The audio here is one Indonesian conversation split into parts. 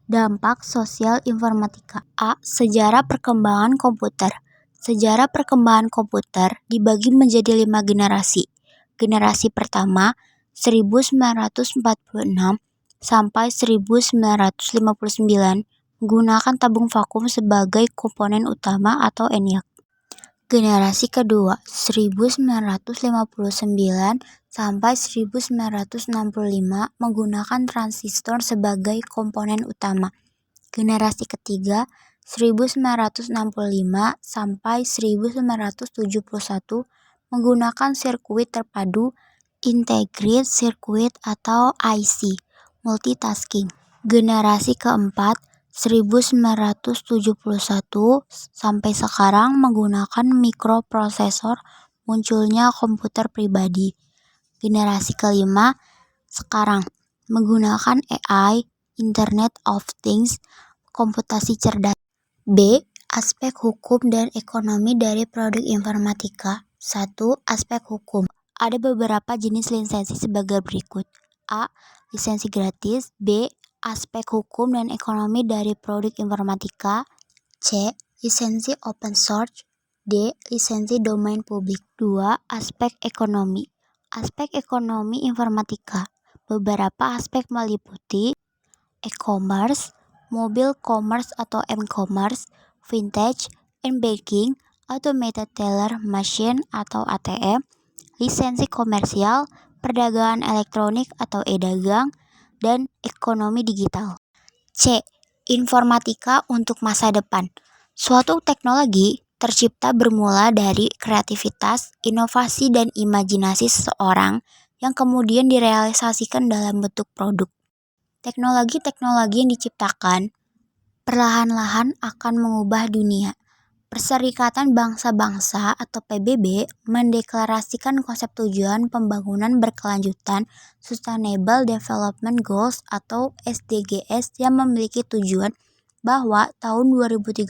Dampak sosial informatika. A. Sejarah perkembangan komputer. Sejarah perkembangan komputer dibagi menjadi 5 generasi. Generasi pertama 1946 sampai 1959 menggunakan tabung vakum sebagai komponen utama atau ENIAC. Generasi kedua 1959 sampai 1965 menggunakan transistor sebagai komponen utama. Generasi ketiga 1965 sampai 1971 menggunakan sirkuit terpadu integrated circuit atau IC multitasking. Generasi keempat 1971 sampai sekarang menggunakan mikroprosesor, munculnya komputer pribadi. Generasi kelima sekarang menggunakan AI, Internet of Things, komputasi cerdas. B. Aspek hukum dan ekonomi dari produk informatika. 1. Aspek hukum. Ada beberapa jenis lisensi sebagai berikut. A. Lisensi gratis. B. Aspek hukum dan ekonomi dari produk informatika. C. Lisensi open source. D. Lisensi domain publik. 2. Aspek ekonomi. Aspek ekonomi informatika. Beberapa aspek meliputi e-commerce, mobile commerce atau m-commerce, vintage and banking, automated teller machine atau ATM, lisensi komersial, perdagangan elektronik atau e-dagang, dan ekonomi digital. C. Informatika untuk masa depan. Suatu teknologi tercipta bermula dari kreativitas, inovasi, dan imajinasi seseorang yang kemudian direalisasikan dalam bentuk produk. Teknologi-teknologi yang diciptakan perlahan-lahan akan mengubah dunia. Perserikatan Bangsa-Bangsa atau PBB mendeklarasikan konsep tujuan pembangunan berkelanjutan Sustainable Development Goals atau SDGs yang memiliki tujuan bahwa tahun 2030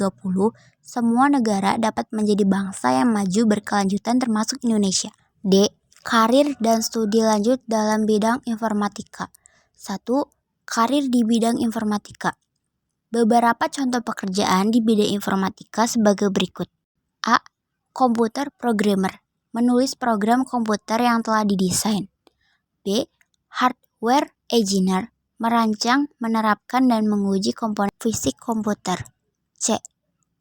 semua negara dapat menjadi bangsa yang maju berkelanjutan termasuk Indonesia. D. Karir dan studi lanjut dalam bidang informatika. 1. Karir di bidang informatika. Beberapa contoh pekerjaan di bidang informatika sebagai berikut. A. Komputer programmer, menulis program komputer yang telah didesain. B. Hardware engineer, merancang, menerapkan, dan menguji komponen fisik komputer. C.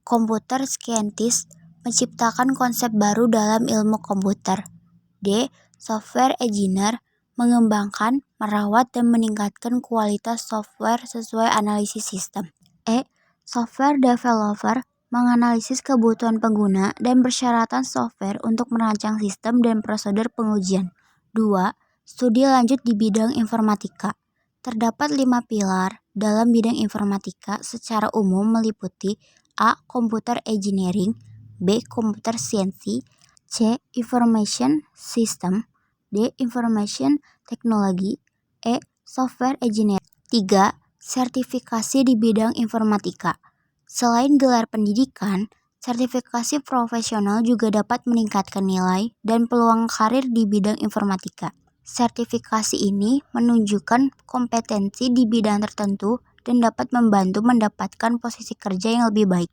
Computer scientist, menciptakan konsep baru dalam ilmu komputer. D. Software engineer, mengembangkan, merawat, dan meningkatkan kualitas software sesuai analisis sistem. E. Software developer, menganalisis kebutuhan pengguna dan persyaratan software untuk merancang sistem dan prosedur pengujian. 2. Studi lanjut di bidang informatika. Terdapat 5 pilar dalam bidang informatika secara umum meliputi A. Computer engineering, B. Computer science, C. Information system, D. Information technology, E. Software engineering. 3. Sertifikasi di bidang informatika. Selain gelar pendidikan, sertifikasi profesional juga dapat meningkatkan nilai dan peluang karir di bidang informatika. Sertifikasi ini menunjukkan kompetensi di bidang tertentu dan dapat membantu mendapatkan posisi kerja yang lebih baik.